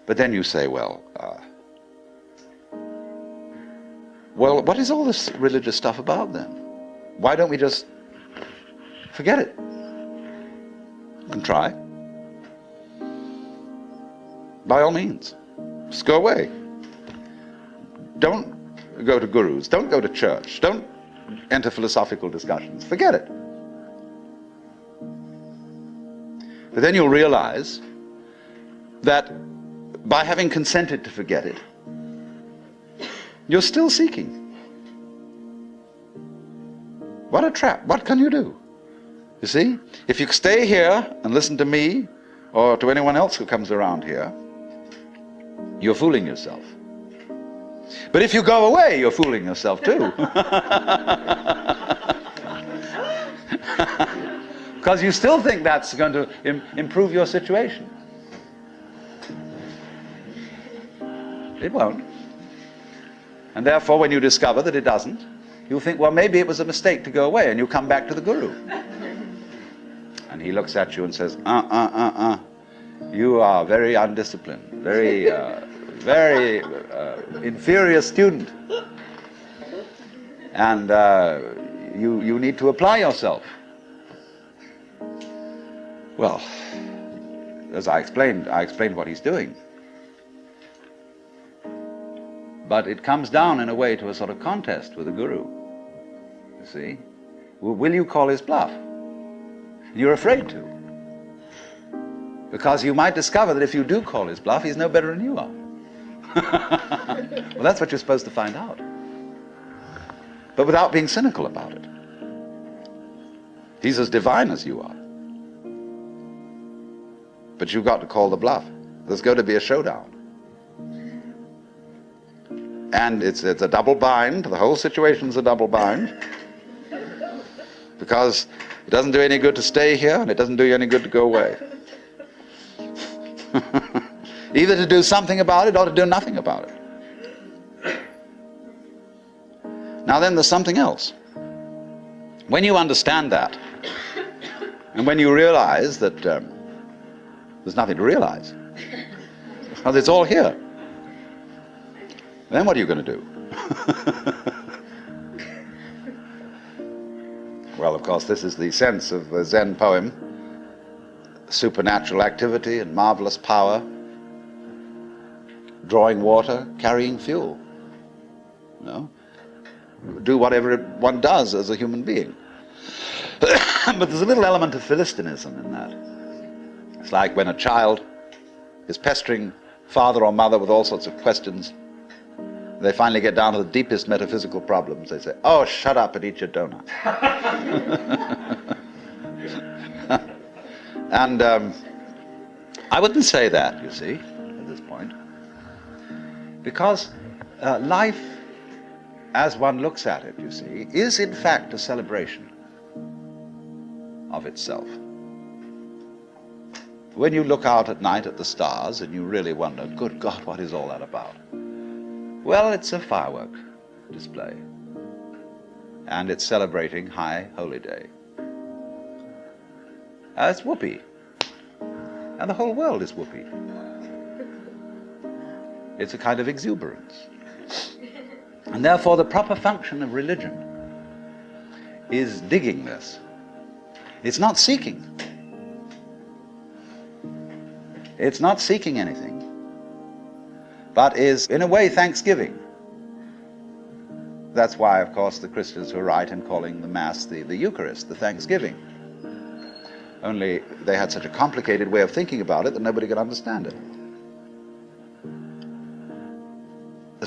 But then you say, well, what is all this religious stuff about then? Why don't we just forget it and try? By all means, just go away. Don't go to gurus, don't go to church, don't enter philosophical discussions, forget it. But then you'll realize that by having consented to forget it, you're still seeking. What a trap. What can you do? You see, if you stay here and listen to me or to anyone else who comes around here, you're fooling yourself. But if you go away, you're fooling yourself too. Because you still think that's going to improve your situation. It won't. And therefore, when you discover that it doesn't, you'll think, well, maybe it was a mistake to go away, and you come back to the guru. And he looks at you and says, you are very undisciplined, very inferior student. And you need to apply yourself. Well, as I explained what he's doing. But it comes down in a way to a sort of contest with the guru. You see? Will you call his bluff? You're afraid to. Because you might discover that if you do call his bluff, he's no better than you are. Well, that's what you're supposed to find out. But without being cynical about it. He's as divine as you are. But you've got to call the bluff. There's going to be a showdown. And it's a double bind. The whole situation's a double bind. Because it doesn't do any good to stay here, and it doesn't do you any good to go away. Either to do something about it or to do nothing about it. Now then, there's something else. When you understand that, and when you realize that there's nothing to realize, because it's all here, then what are you going to do? Well, of course, this is the sense of the Zen poem: supernatural activity and marvelous power, drawing water, carrying fuel. You know? Do whatever one does as a human being. But there's a little element of Philistinism in that. It's like when a child is pestering father or mother with all sorts of questions. They finally get down to the deepest metaphysical problems. They say, oh, shut up and eat your donut. And I wouldn't say that, you see, at this point. Because life, as one looks at it, you see, is in fact a celebration of itself. When you look out at night at the stars and you really wonder, good God, what is all that about? Well, it's a firework display. And it's celebrating High Holy Day. It's whoopee. And the whole world is whoopee. It's a kind of exuberance. And therefore the proper function of religion is digging this. It's not seeking. It's not seeking anything, but is, in a way, thanksgiving. That's why, of course, the Christians were right in calling the Mass the Eucharist, the Thanksgiving. Only they had such a complicated way of thinking about it that nobody could understand it.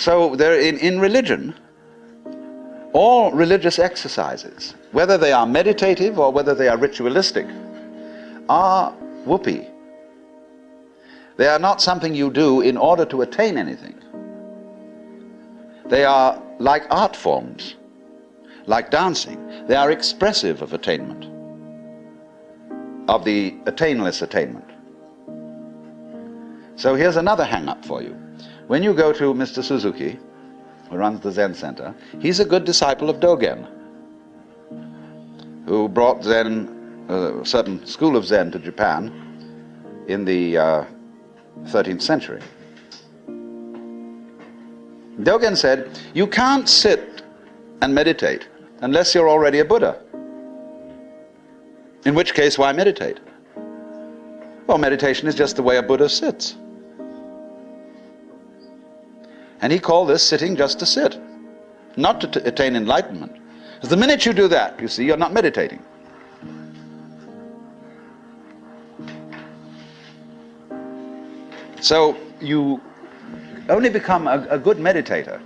So in religion, all religious exercises, whether they are meditative or whether they are ritualistic, are whoopee. They are not something you do in order to attain anything. They are like art forms, like dancing. They are expressive of attainment, of the attainless attainment. So here's another hang-up for you. When you go to Mr. Suzuki, who runs the Zen Center, he's a good disciple of Dogen, who brought Zen, a certain school of Zen to Japan in the 13th century. Dogen said, you can't sit and meditate unless you're already a Buddha. In which case, why meditate? Well, meditation is just the way a Buddha sits. And he called this sitting just to sit, not to attain enlightenment. Because the minute you do that, you see, you're not meditating. So you only become a good meditator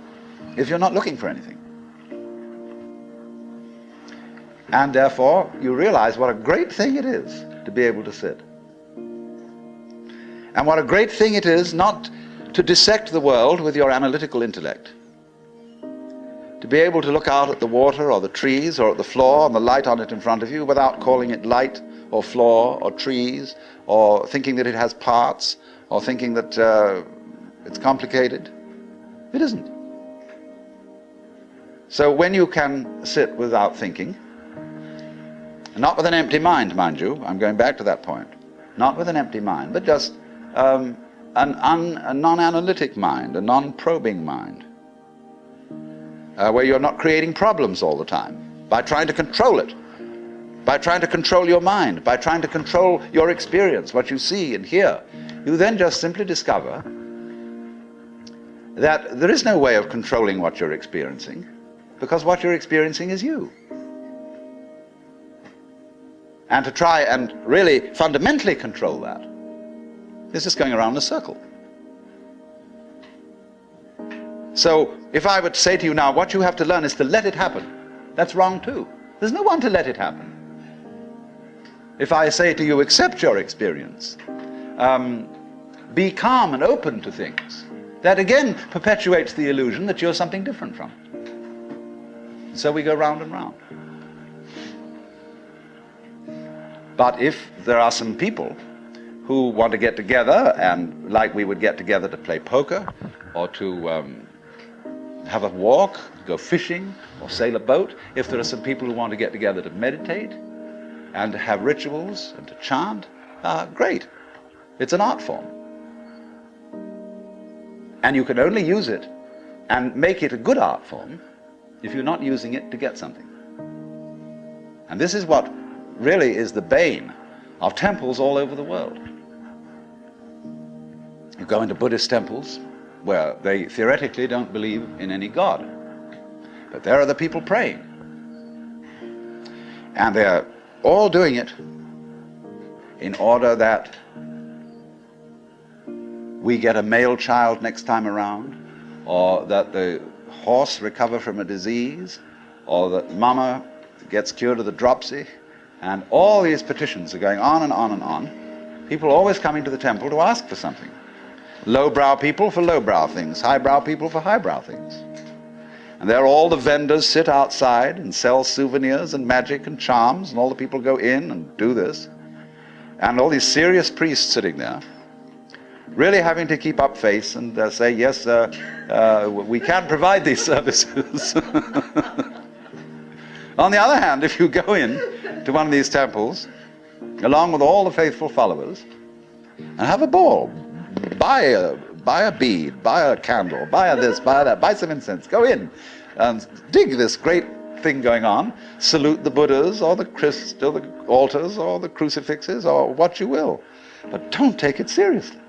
if you're not looking for anything. And therefore, you realize what a great thing it is to be able to sit. And what a great thing it is not to dissect the world with your analytical intellect. To be able to look out at the water or the trees or at the floor and the light on it in front of you without calling it light or floor or trees or thinking that it has parts or thinking that it's complicated. It isn't. So when you can sit without thinking, not with an empty mind, mind you, I'm going back to that point, not with an empty mind, but just a non-analytic mind, a non-probing mind, where you're not creating problems all the time by trying to control it, by trying to control your mind, by trying to control your experience, what you see and hear. You then just simply discover that there is no way of controlling what you're experiencing, because what you're experiencing is you. And to try and really fundamentally control that is just going around in a circle. So if I would say to you now, what you have to learn is to let it happen, that's wrong too. There's no one to let it happen. If I say to you, accept your experience, be calm and open to things, that again perpetuates the illusion that you're something different from it. So we go round and round. But if there are some people who want to get together, and like we would get together to play poker, or to have a walk, go fishing, or sail a boat, if there are some people who want to get together to meditate, and to have rituals, and to chant, great. It's an art form. And you can only use it and make it a good art form if you're not using it to get something. And this is what really is the bane of temples all over the world. You go into Buddhist temples where they theoretically don't believe in any God, but there are the people praying, and they're all doing it in order that we get a male child next time around, or that the horse recover from a disease, or that mama gets cured of the dropsy. And all these petitions are going on and on and on. People always coming to the temple to ask for something. Lowbrow people for lowbrow things, highbrow people for highbrow things. And there all the vendors sit outside and sell souvenirs and magic and charms, and all the people go in and do this. And all these serious priests sitting there, really having to keep up face and say, yes, we can provide these services. On the other hand, if you go in to one of these temples, along with all the faithful followers, and have a ball, buy a bead, buy a candle, buy a this, buy that, buy some incense, go in and dig this great thing going on, salute the Buddhas or the altars or the crucifixes or what you will, but don't take it seriously.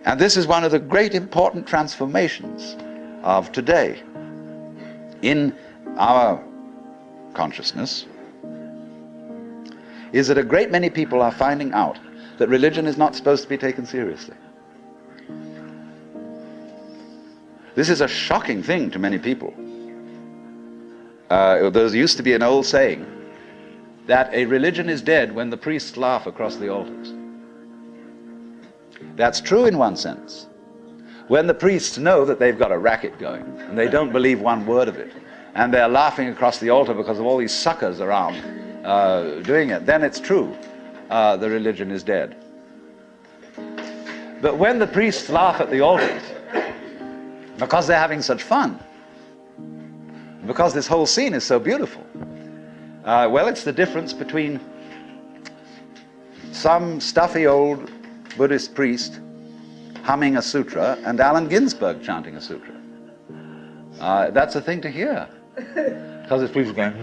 And this is one of the great important transformations of today in our consciousness, is that a great many people are finding out that religion is not supposed to be taken seriously. This is a shocking thing to many people. There used to be an old saying that a religion is dead when the priests laugh across the altars. That's true in one sense. When the priests know that they've got a racket going and they don't believe one word of it, and they're laughing across the altar because of all these suckers around doing it, then it's true, the religion is dead. But when the priests laugh at the altars because they're having such fun, because this whole scene is so beautiful, well, it's the difference between some stuffy old Buddhist priest humming a sutra and Allen Ginsberg chanting a sutra. That's a thing to hear. Because it's people going,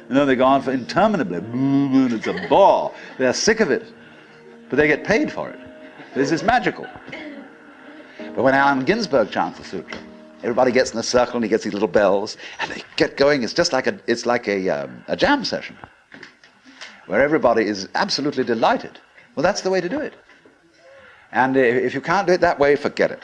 they go on for interminably, and it's a bore. They're sick of it, but they get paid for it. This is magical. But when Allen Ginsberg chants the sutra, everybody gets in a circle and he gets these little bells, and they get going. It's just like a jam session, where everybody is absolutely delighted. Well, that's the way to do it. And if you can't do it that way, forget it.